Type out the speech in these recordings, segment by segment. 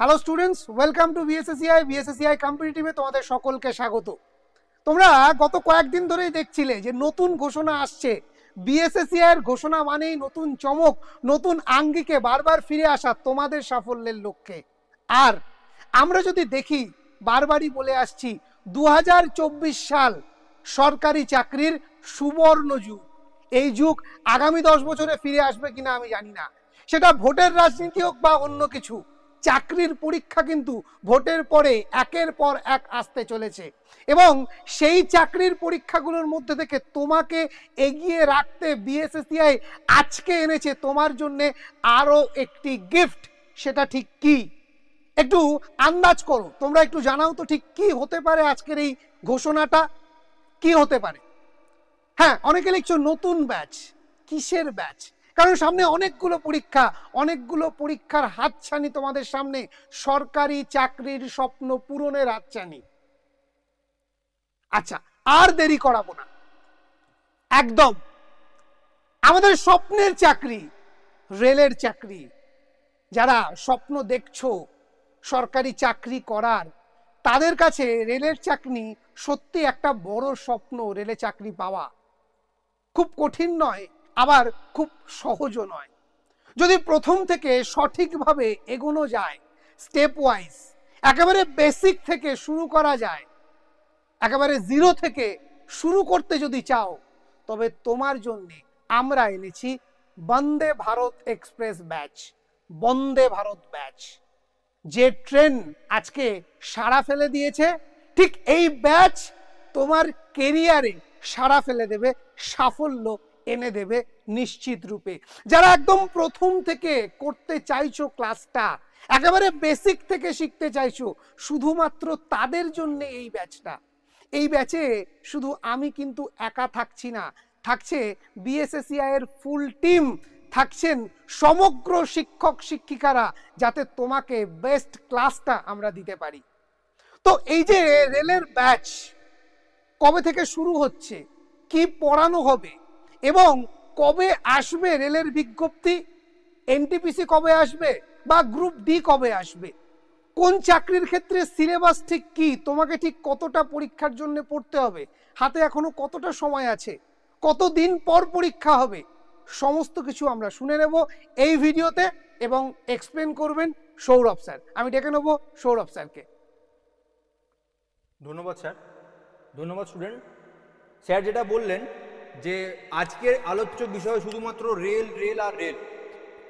Hello students, welcome to BSSCI কম্পিটিটিভে তোমাদের সকলকে স্বাগত। তোমরা গত কয়েকদিন ধরেই দেখছিলে যে নতুন ঘোষণা আসছে। বিএসএসসিআই এর ঘোষণা মানেই নতুন চমক, নতুন আঙ্গিকে বারবার ফিরে আসা তোমাদের সাফল্যের লক্ষ্যে। আর আমরা যদি দেখি, বারবারই বলে আসছি, 2024 সাল সরকারি চাকরির সুবর্ণ যুগ। এই যুগ আগামী 10 বছরে ফিরে আসবে কিনা আমি জানি না, সেটা ভোটের রাজনীতি হোক বা অন্য কিছু। চাকরির পরীক্ষা কিন্তু ভোটের পরে একের পর এক আসতে চলেছে, এবং সেই চাকরির পরীক্ষাগুলোর মধ্যে থেকে তোমাকে এগিয়ে রাখতে বিএসএসসিআই আজকে এনেছে তোমার জন্য আরো একটি গিফট। সেটা ঠিক কি একটু আন্দাজ করো, তোমরা একটু জানাও তো ঠিক কি হতে পারে আজকের এই ঘোষণাটা, কি হতে পারে। হ্যাঁ, অনেকে লিখছো নতুন ব্যাচ। কিসের ব্যাচ? কারণ সামনে অনেকগুলো পরীক্ষার হাতছানি তোমাদের সামনে, সরকারি চাকরির স্বপ্ন পূরণের হাতছানি। আচ্ছা, আর দেরি করাবো না, একদম আমাদের স্বপ্নের চাকরি, রেলের চাকরি। যারা স্বপ্ন দেখছো সরকারি চাকরি করার, তাদের কাছে রেলের চাকরি সত্যি একটা বড় স্বপ্ন। রেলে চাকরি পাওয়া খুব কঠিন নয়, আবার খুব সহজও নয়। যদি প্রথম থেকে সঠিকভাবে এগোনো যায়, স্টেপ ওয়াইজ, একেবারে বেসিক থেকে শুরু করা যায়, একেবারে জিরো থেকে শুরু করতে যদি চাও, তবে তোমার জন্য আমরা এনেছি Vande Bharat express batch. Vande Bharat batch, যে ট্রেন আজকে সাড়া ফেলে দিয়েছে, ঠিক এই ব্যাচ তোমার কেরিয়ারে সাড়া ফেলে দেবে, সাফল্য এনে দেবে নিশ্চিত রূপে। যারা একদম প্রথম থেকে করতে চাইছো ক্লাসটা, একেবারে বেসিক থেকে শিখতে চাইছো, শুধুমাত্র তাদের জন্য এই ব্যাচটা। এই ব্যাচে শুধু আমি কিন্তু একা থাকছি না, থাকছে বিএসএসসিআই এর ফুল টিম, থাকছেন সমগ্র শিক্ষক শিক্ষিকারা, যাতে তোমাকে বেস্ট ক্লাসটা আমরা দিতে পারি। তো এই যে রেলের ব্যাচ কবে থেকে শুরু হচ্ছে, কি পড়ানো হবে, এবং কবে আসবে রেলের বিজ্ঞপ্তি, এনটিপিসি কবে আসবে, বা গ্রুপ ডি কবে আসবে, কোন চাকরির ক্ষেত্রে সিলেবাস ঠিক কি, তোমাকে ঠিক কতটা পরীক্ষার জন্য পড়তে হবে, হাতে এখনো কতটা সময় আছে, কতদিন পর পরীক্ষা হবে, সমস্ত কিছু আমরা শুনে নেব এই ভিডিওতে, এবং এক্সপ্লেন করবেন সৌরভ স্যার। আমি ডেকে নেব সৌরভ স্যারকে। ধন্যবাদ স্যার, ধন্যবাদ স্টুডেন্ট। স্যার যেটা বললেন যে আজকের আলোচ্য বিষয় শুধুমাত্র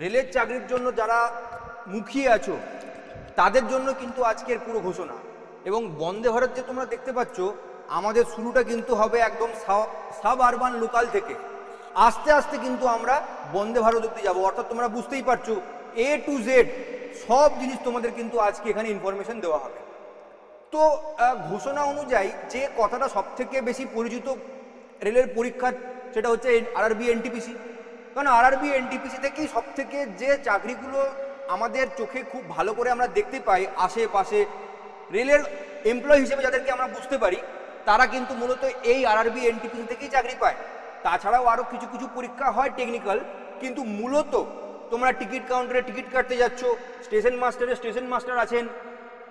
রেলের চাকরির জন্য যারা মুখিয়ে আছো তাদের জন্য কিন্তু আজকের পুরো ঘোষণা। এবং বন্দে ভারত যে তোমরা দেখতে পাচ্ছ, আমাদের শুরুটা কিন্তু হবে একদম সাব আরবান লোকাল থেকে, আস্তে আস্তে কিন্তু আমরা বন্দে ভারত অব্দি যাবো। অর্থাৎ তোমরা বুঝতেই পারছো, A to Z সব জিনিস তোমাদের কিন্তু আজকে এখানে ইনফরমেশন দেওয়া হবে। তো ঘোষণা অনুযায়ী যে কথাটা সব থেকে বেশি পরিচিত রেলের পরীক্ষার, সেটা হচ্ছে আরআরবি এনটিপিসি। কারণ আরআরবি এনটিপিসি থেকেই সব থেকে যে চাকরিগুলো আমাদের চোখে খুব ভালো করে আমরা দেখতে পাই, আশেপাশে রেলের এমপ্লয়ি হিসেবে যাদেরকে আমরা বুঝতে পারি, তারা কিন্তু মূলত এই আরআরবি এনটিপিসি থেকেই চাকরি পায়। তাছাড়াও আরও কিছু কিছু পরীক্ষা হয় টেকনিক্যাল, কিন্তু মূলত তোমরা টিকিট কাউন্টারে টিকিট কাটতে যাচ্ছ, স্টেশন মাস্টার আছেন,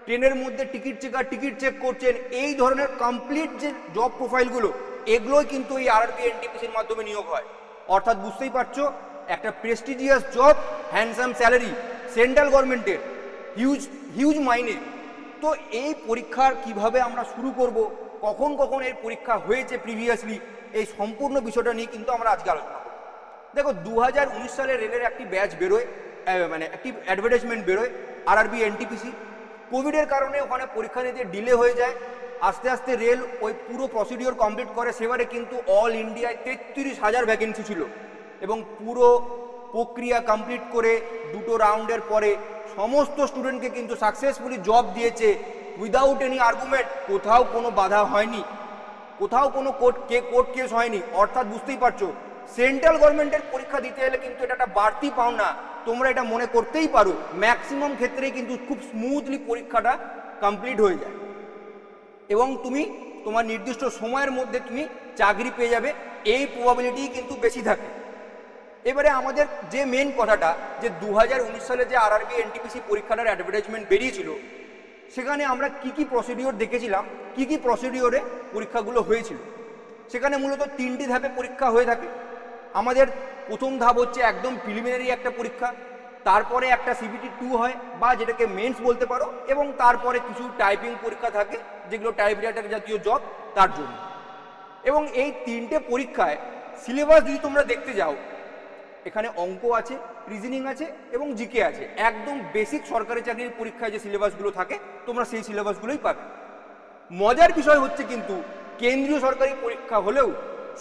ট্রেনের মধ্যে টিকিট চেক করছেন, এই ধরনের কমপ্লিট যে জব প্রোফাইলগুলো, এগুলোই কিন্তু এই আরআরবি এনটিপিসির মাধ্যমে নিয়োগ হয়। অর্থাৎ বুঝতেই পারছো, একটা prestigious job, handsome salary, central গভর্নমেন্টের, হিউজ মাইনে। তো এই পরীক্ষার কিভাবে আমরা শুরু করব, কখন এর পরীক্ষা হয়েছে প্রিভিয়াসলি, এই সম্পূর্ণ বিষয়টা নিয়ে কিন্তু আমরা আজকে আলোচনা করব। দেখো, 2019 সালে রেলের একটি ব্যাচ বেরোয়, মানে একটি অ্যাডভার্টাইজমেন্ট বেরোয় আরআরবি এনটিপিসি। কোভিডের কারণে ওখানে পরীক্ষা নিতে ডিলে হয়ে যায়, আস্তে আস্তে রেল ওই পুরো প্রসিডিওর কমপ্লিট করে। সেবারে কিন্তু অল ইন্ডিয়ায় 33,000 ভ্যাকেন্সি ছিল, এবং পুরো প্রক্রিয়া কমপ্লিট করে দুটো রাউন্ডের পরে সমস্ত স্টুডেন্টকে কিন্তু সাকসেসফুলি জব দিয়েছে উইদাউট এনি আর্গুমেন্ট। কোথাও কোনো বাধা হয়নি, কোথাও কোনো কোর্ট কেস হয়নি। অর্থাৎ বুঝতেই পারছো, সেন্ট্রাল গভর্নমেন্টের পরীক্ষা দিতে এলে কিন্তু এটা একটা বাড়তি পাওনা, তোমরা এটা মনে করতেই পারো। ম্যাক্সিমাম ক্ষেত্রেই কিন্তু খুব স্মুথলি পরীক্ষাটা কমপ্লিট হয়ে যায়, এবং তুমি তোমার নির্দিষ্ট সময়ের মধ্যে তুমি চাকরি পেয়ে যাবে, এই প্রবাবিলিটি কিন্তু বেশি থাকে। এবারে আমাদের যে মেন কথাটা, যে 2019 সালে যে আরআরবি এনটিপিসি পরীক্ষাটার অ্যাডভার্টাইজমেন্ট বেরিয়েছিল, সেখানে আমরা কি কি প্রসিডিওর দেখেছিলাম, কি কি প্রসিডিওরে পরীক্ষাগুলো হয়েছিল। সেখানে মূলত 3টি ধাপে পরীক্ষা হয়ে থাকে। আমাদের প্রথম ধাপ হচ্ছে একদম প্রিলিমিনারি একটা পরীক্ষা, তারপরে একটা সিবিটি 2 হয় বা যেটাকে মেন্স বলতে পারো, এবং তারপরে কিছু টাইপিং পরীক্ষা থাকে যেগুলো টাইপরাইটার জাতীয় জব তার জন্য। এবং এই 3টে পরীক্ষায় সিলেবাস যদি তোমরা দেখতে যাও, এখানে অঙ্ক আছে, রিজনিং আছে এবং জিকে আছে। একদম বেসিক সরকারি চাকরির পরীক্ষায় যে সিলেবাসগুলো থাকে তোমরা সেই সিলেবাসগুলোই পাবে। মজার বিষয় হচ্ছে কিন্তু কেন্দ্রীয় সরকারি পরীক্ষা হলেও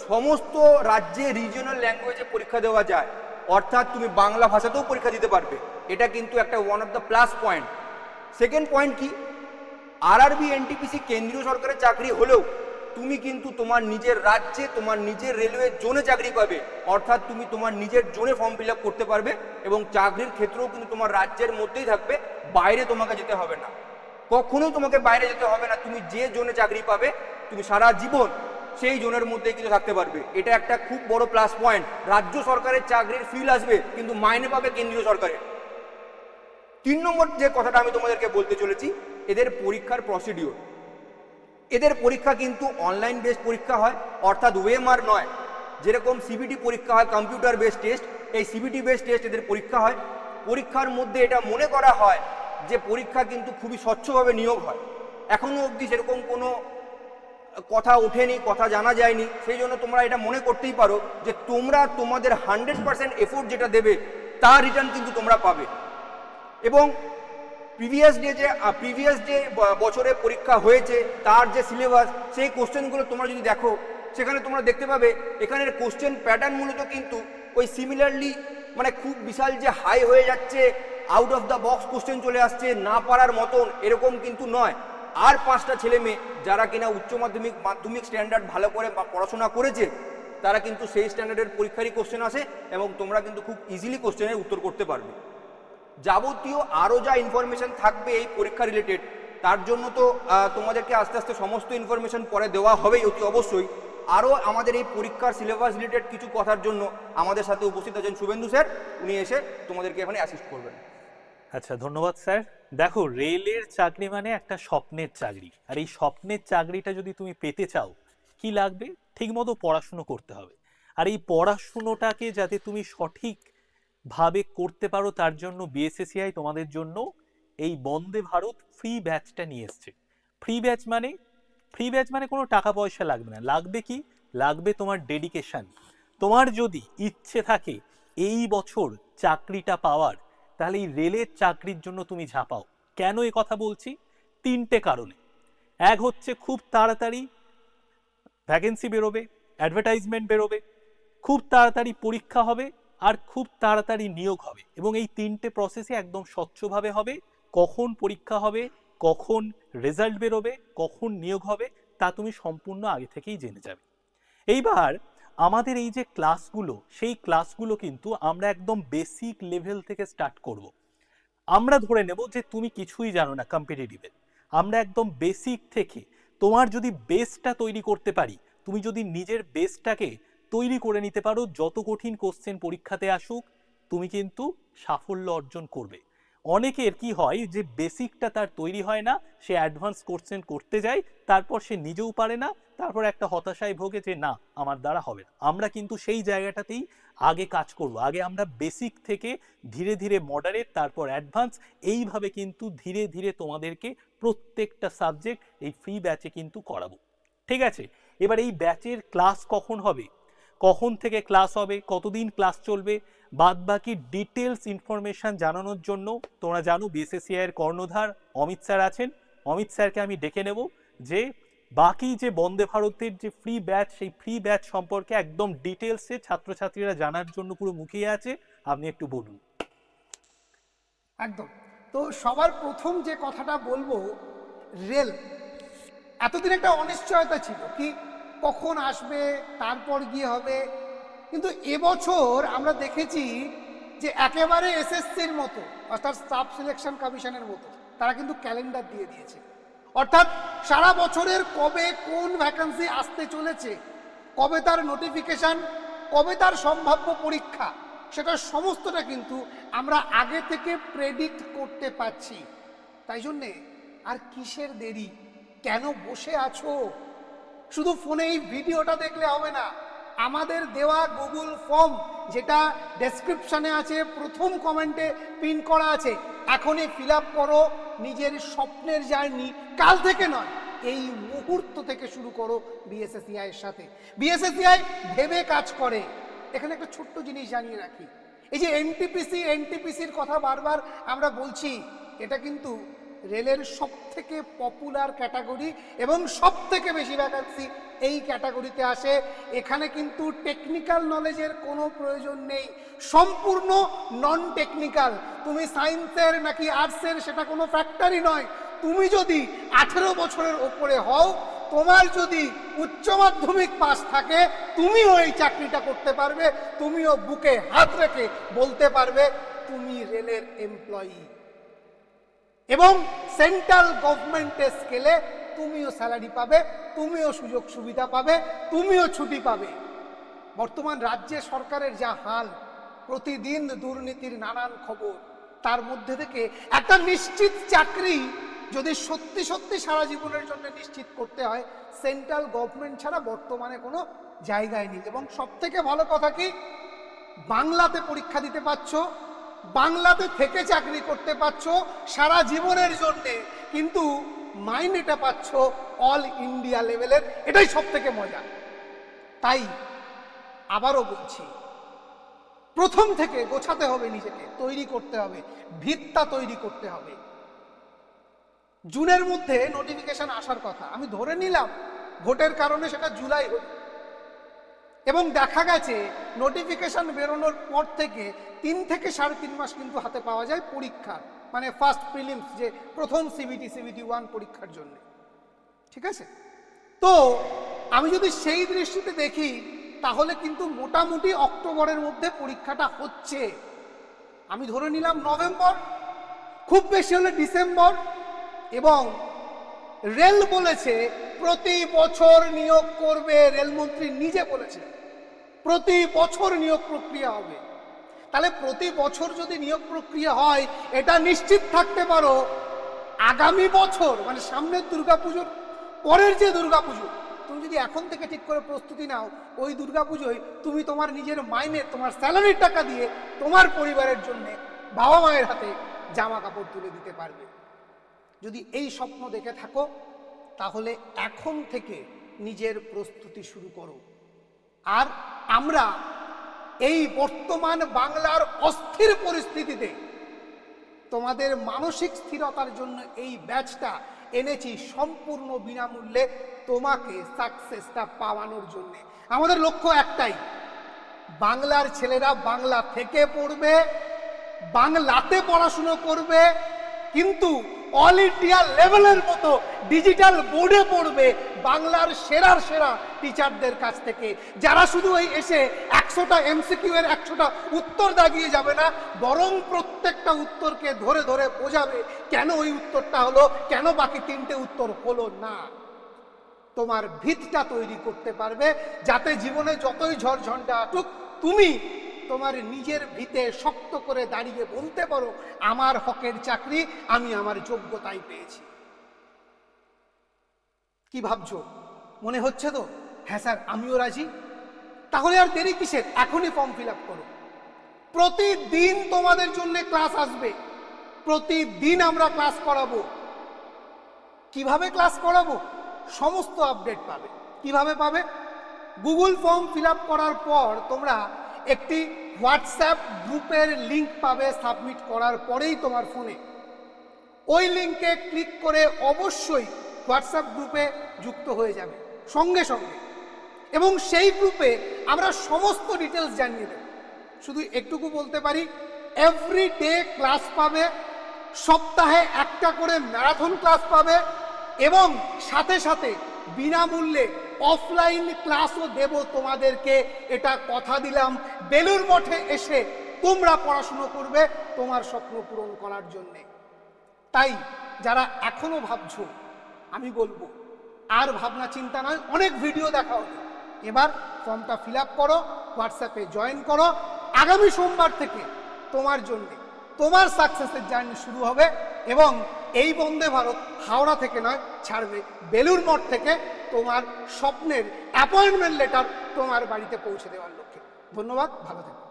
সমস্ত রাজ্যে রিজিওনাল ল্যাঙ্গুয়েজে পরীক্ষা দেওয়া যায়, অর্থাৎ তুমি বাংলা ভাষাতেও পরীক্ষা দিতে পারবে। এটা কিন্তু একটা one of the plus point. Second point কি, আরআরবি এনটিপিসি কেন্দ্রীয় সরকারের চাকরি হলেও তুমি কিন্তু তোমার নিজের রাজ্যে তোমার নিজের রেলওয়ে জোনে চাকরি পাবে, অর্থাৎ তুমি তোমার নিজের জোনে ফর্ম ফিল আপ করতে পারবে এবং চাকরির ক্ষেত্রেও কিন্তু তোমার রাজ্যের মধ্যেই থাকবে, বাইরে তোমাকে যেতে হবে না, কখনোই তোমাকে বাইরে যেতে হবে না। তুমি যে জোনে চাকরি পাবে তুমি সারা জীবন সেই জোনের মধ্যেই কিন্তু থাকতে পারবে। এটা একটা খুব বড় প্লাস পয়েন্ট। রাজ্য সরকারের চাকরির ফিল আসবে কিন্তু মাইনে পাবে কেন্দ্রীয় সরকারের। 3 নম্বর যে কথাটা আমি তোমাদেরকে বলতে চলেছি, এদের পরীক্ষার প্রসিডিওর। এদের পরীক্ষা কিন্তু অনলাইন বেসড পরীক্ষা হয়, অর্থাৎ ওএমআর নয়। যেরকম সিবিটি পরীক্ষা হয় কম্পিউটার বেসড টেস্ট, এই সিবিটি বেসড টেস্ট এদের পরীক্ষা হয়। পরীক্ষার মধ্যে এটা মনে করা হয় যে পরীক্ষা কিন্তু খুবই স্বচ্ছভাবে নিয়োগ হয়। এখনো অবধি সেরকম কোনো কথা ওঠেনি, কথা জানা যায়নি। সেই জন্য তোমরা এটা মনে করতেই পারো যে তোমরা তোমাদের 100% এফোর্ট যেটা দেবে তার রিটার্ন কিন্তু তোমরা পাবে। এবং প্রিভিয়াস যে বছরে পরীক্ষা হয়েছে তার যে সিলেবাস, সেই কোশ্চেনগুলো তোমরা যদি দেখো, সেখানে তোমরা দেখতে পাবে এখানের কোশ্চেন প্যাটার্ন মূলত কিন্তু ওই সিমিলারলি, মানে খুব বিশাল যে হাই হয়ে যাচ্ছে, out of the box question চলে আসছে না পারার মতন, এরকম কিন্তু নয়। আর 5টা ছেলে মেয়ে যারা কিনা উচ্চ মাধ্যমিক স্ট্যান্ডার্ড ভালো করে পড়াশোনা করেছে, তারা কিন্তু সেই স্ট্যান্ডার্ডের পরীক্ষারই কোশ্চেন আসে এবং তোমরা কিন্তু খুব ইজিলি কোশ্চেনের উত্তর করতে পারবে। যাবতীয় আরও যা ইনফরমেশন থাকবে এই পরীক্ষা রিলেটেড, তার জন্য তো তোমাদেরকে আস্তে আস্তে সমস্ত ইনফরমেশন পরে দেওয়া হবেই অতি অবশ্যই। আরও আমাদের এই পরীক্ষার সিলেবাস রিলেটেড কিছু কথার জন্য আমাদের সাথে উপস্থিত আছেন শুভেন্দু স্যার, উনি এসে তোমাদেরকে এখানে অ্যাসিস্ট করবেন। আচ্ছা, ধন্যবাদ স্যার। দেখো, রেলের চাকরি মানে একটা স্বপ্নের চাকরি, আর এই স্বপ্নের চাকরিটা যদি তুমি পেতে চাও কি লাগবে, ঠিকমতো পড়াশুনো করতে হবে। আর এই পড়াশুনোটাকে যাতে তুমি সঠিকভাবে করতে পারো তার জন্য বিএসএসসিআই তোমাদের জন্য এই বন্দে ভারত ফ্রি ব্যাচটা নিয়ে এসছে। ফ্রি ব্যাচ মানে কোনো টাকা পয়সা লাগবে না, লাগবে কি, লাগবে তোমার ডেডিকেশন। তোমার যদি ইচ্ছে থাকে এই বছর চাকরিটা পাওয়ার, তাহলে এই রেলের চাকরির জন্য তুমি ঝাঁপাও। কেন এ কথা বলছি? 3টে কারণে। এক হচ্ছে খুব তাড়াতাড়ি ভ্যাকেন্সি বেরোবে, অ্যাডভার্টাইজমেন্ট বেরোবে, খুব তাড়াতাড়ি পরীক্ষা হবে, আর খুব তাড়াতাড়ি নিয়োগ হবে। এবং এই 3টে প্রসেসে একদম স্বচ্ছভাবে হবে। কখন পরীক্ষা হবে, কখন রেজাল্ট বেরোবে, কখন নিয়োগ হবে, তা তুমি সম্পূর্ণ আগে থেকেই জেনে যাবে। এইবার আমাদের এই যে ক্লাসগুলো, সেই ক্লাসগুলো কিন্তু আমরা একদম বেসিক লেভেল থেকে স্টার্ট করব। আমরা ধরে নেব যে তুমি কিছুই জানো না কম্পিটিটিভে, আমরা একদম বেসিক থেকে তোমার যদি বেসটা তৈরি করতে পারি, তুমি যদি নিজের বেসটাকে তৈরি করে নিতে পারো, যত কঠিন কোশ্চেন পরীক্ষাতে আসুক তুমি কিন্তু সাফল্য অর্জন করবে। অনেকের কি হয় যে বেসিকটা তার তৈরি হয় না, সে অ্যাডভান্স কোশ্চেন করতে যায়, তারপর সে নিজেও পারে না, তারপর একটা হতাশায় ভোগে যে না আমার দ্বারা হবে না। আমরা কিন্তু সেই জায়গাটাতেই আগে কাজ করব। আগে আমরা বেসিক থেকে ধীরে ধীরে মডারেট, তারপর অ্যাডভান্স, এইভাবে কিন্তু ধীরে ধীরে তোমাদেরকে প্রত্যেকটা সাবজেক্ট এই ফ্রি ব্যাচে কিন্তু করাবো। ঠিক আছে? এবার এই ব্যাচের ক্লাস কখন হবে, কখন থেকে ক্লাস হবে, কতদিন ক্লাস চলবে, বাদ বাকি ডিটেলস ইনফরমেশন জানানোর জন্য তোমরা জানো বিএসএসসিআই এর কর্ণধার অমিত স্যার আছেন। অমিত স্যারকে আমি ডেকে নেব যে বাকি যে বন্দে ভারতের যে ফ্রি ব্যাচ, সেই ফ্রি ব্যাচ সম্পর্কে একদম ডিটেলসে ছাত্রছাত্রীরা জানার জন্য পুরো মুখিয়ে আছে। আপনি একটু বলুন। একদম। তো সবার প্রথম যে কথাটা বলবো, রেল এতদিন একটা অনিশ্চয়তা ছিল কি কখন আসবে, তারপর গিয়ে হবে। কিন্তু এবছর আমরা দেখেছি যে একেবারে এসএসসির মতো, অর্থাৎ স্টাফ সিলেকশন কমিশনের মতো, তারা কিন্তু ক্যালেন্ডার দিয়ে দিয়েছে। অর্থাৎ সারা বছরের কবে কোন ভ্যাকেন্সি আসতে চলেছে, কবে তার নোটিফিকেশন, কবে তার সম্ভাব্য পরীক্ষা, সেটা সমস্তটা কিন্তু আমরা আগে থেকে প্রেডিক্ট করতে পারছি। তাই জন্যে আর কিসের দেরি? কেন বসে আছো? শুধু ফোনে এই ভিডিওটা দেখলে হবে না, আমাদের দেওয়া গুগল ফর্ম যেটা ডেসক্রিপশনে আছে, প্রথম কমেন্টে পিন করা আছে, এখনই ফিল আপ করো। নিজের স্বপ্নের জার্নি কাল থেকে নয়, এই মুহূর্ত থেকে শুরু করো বিএসএসসিআই এর সাথে। বিএসএসসিআই ভেবে কাজ করে। এখানে একটা ছোট্ট জিনিস জানিয়ে রাখি, এই যে এনটিপিসির কথা বারবার আমরা বলছি, এটা কিন্তু রেলের সব থেকে পপুলার ক্যাটাগরি এবং সব থেকে বেশি ভ্যাকান্সি এই ক্যাটাগরিতে আসে। এখানে কিন্তু টেকনিক্যাল নলেজের কোনো প্রয়োজন নেই, সম্পূর্ণ নন টেকনিক্যাল। তুমি সায়েন্সের নাকি আর্টসের সেটা কোনো ফ্যাক্টরই নয়। তুমি যদি 18 বছরের ওপরে হও, তোমার যদি উচ্চ মাধ্যমিক পাস থাকে, তুমিও এই চাকরিটা করতে পারবে। তুমিও বুকে হাত রেখে বলতে পারবে তুমি রেলের এমপ্লয়ি, এবং সেন্ট্রাল গভর্নমেন্টের স্কেলে তুমিও স্যালারি পাবে, তুমিও সুযোগ সুবিধা পাবে, তুমিও ছুটি পাবে। বর্তমান রাজ্য সরকারের যা হাল, প্রতিদিন দুর্নীতির নানান খবর, তার মধ্যে থেকে একটা নিশ্চিত চাকরি যদি সত্যি সত্যি সারা জীবনের জন্য নিশ্চিত করতে হয়, সেন্ট্রাল গভর্নমেন্ট ছাড়া বর্তমানে কোনো জায়গায় নেই। এবং সব থেকে ভালো কথা কি, বাংলাতে পরীক্ষা দিতে পারছো, বাংলাতে থেকে চাকরি করতে পারছো সারা জীবনের জন্যে, কিন্তু মাইনেটা পাচ্ছ অল ইন্ডিয়া লেভেলের। এটাই সব থেকে মজা। তাই আবারও বলছি, প্রথম থেকে গোছাতে হবে, নিজেকে তৈরি করতে হবে, ভিতটা তৈরি করতে হবে। জুনের মধ্যে নোটিফিকেশন আসার কথা, আমি ধরে নিলাম ভোটের কারণে সেটা জুলাই হল, এবং দেখা গেছে নোটিফিকেশন বেরোনোর পর থেকে 3 থেকে 3.5 মাস কিন্তু হাতে পাওয়া যায় পরীক্ষা, মানে ফার্স্ট প্রিলিমস, যে প্রথম সিবিটি 1 পরীক্ষার জন্য। ঠিক আছে, তো আমি যদি সেই দৃষ্টিতে দেখি, তাহলে কিন্তু মোটামুটি অক্টোবরের মধ্যে পরীক্ষাটা হচ্ছে। আমি ধরে নিলাম নভেম্বর, খুব বেশি হলে ডিসেম্বর। এবং রেল বলেছে প্রতি বছর নিয়োগ করবে, রেলমন্ত্রী নিজে বলেছে প্রতি বছর নিয়োগ প্রক্রিয়া হবে। তাহলে প্রতি বছর যদি নিয়োগ প্রক্রিয়া হয়, এটা নিশ্চিত থাকতে পারো আগামী বছর, মানে সামনের দুর্গাপুজোর পরের যে দুর্গাপুজো, তুমি যদি এখন থেকে ঠিক করে প্রস্তুতি নাও, ওই দুর্গাপুজোয় তুমি তোমার নিজের মাইনে, তোমার স্যালারির টাকা দিয়ে তোমার পরিবারের জন্য বাবা মায়ের হাতে জামা কাপড় তুলে দিতে পারবে। যদি এই স্বপ্ন দেখে থাকো, তাহলে এখন থেকে নিজের প্রস্তুতি শুরু করো। আর আমরা এই বর্তমান বাংলার অস্থির পরিস্থিতিতে তোমাদের মানসিক স্থিরতার জন্য এই ব্যাচটা এনেছি সম্পূর্ণ বিনামূল্যে, তোমাকে সাকসেসটা পাওয়ানোর জন্য। আমাদের লক্ষ্য একটাই, বাংলার ছেলেরা বাংলা থেকে পড়বে, বাংলাতে পড়াশুনো করবে, কিন্তু অল ইন্ডিয়া লেভেলের মতো ডিজিটাল বোর্ডে পড়বে বাংলার সেরার সেরা টিচারদের কাছ থেকে, যারা শুধু এই এসে 100টা এমসিকিউ এর 100টা উত্তর দাগিয়ে যাবে না, বরং প্রত্যেকটা উত্তরকে ধরে ধরে বোঝাবে কেন ওই উত্তরটা হলো, কেন বাকি 3টে উত্তর হলো না। তোমার ভিতটা তৈরি করতে পারবে, যাতে জীবনে যতই ঝড়ঝঞ্ঝা আসুক, তুমি তোমার নিজের ভিতে শক্ত করে দাঁড়িয়ে বলতে পারো, আমার হকের চাকরি আমি আমার যোগ্যতায় পেয়েছি। কি ভাবছো? মনে হচ্ছে তো হ্যাঁ স্যার আমিও রাজি? তাহলে আর দেরি কিসের? এখনই ফর্ম ফিল আপ করো। প্রতিদিন তোমাদের জন্য ক্লাস আসবে, প্রতিদিন আমরা ক্লাস করাবো। কিভাবে ক্লাস করাবো? সমস্ত আপডেট পাবে। কিভাবে পাবে? গুগল ফর্ম ফিল আপ করার পর তোমরা একটি হোয়াটসঅ্যাপ গ্রুপের লিঙ্ক পাবে সাবমিট করার পরেই তোমার ফোনে। ওই লিঙ্কে ক্লিক করে অবশ্যই হোয়াটসঅ্যাপ গ্রুপে যুক্ত হয়ে যাবে সঙ্গে সঙ্গে, এবং সেই গ্রুপে আমরা সমস্ত ডিটেলস জানিয়ে দেব। শুধু একটুকু বলতে পারি, এভরি ডে ক্লাস পাবে, সপ্তাহে একটা করে ম্যারাথন ক্লাস পাবে, এবং সাথে সাথে বিনামূল্যে অফলাইন ক্লাসও দেব তোমাদেরকে। এটা কথা দিলাম, বেলুড় মঠে এসে তোমরা পড়াশুনো করবে তোমার স্বপ্ন পূরণ করার জন্যে। তাই যারা এখনো ভাবছো, আমি বলবো আর ভাবনা চিন্তা নয়, অনেক ভিডিও দেখা হলো, এবার ফর্মটা ফিল আপ করো, হোয়াটসঅ্যাপে জয়েন করো, আগামী সোমবার থেকে তোমার জন্য তোমার সাকসেসের জার্নি শুরু হবে এবং এই বন্দে ভারত হাওড়া থেকে নয়, ছাড়বে বেলুর মঠ থেকে তোমার স্বপ্নের অ্যাপয়েন্টমেন্ট লেটার তোমার বাড়িতে পৌঁছে দেওয়ার লক্ষ্যে। ধন্যবাদ, ভালো থেকো।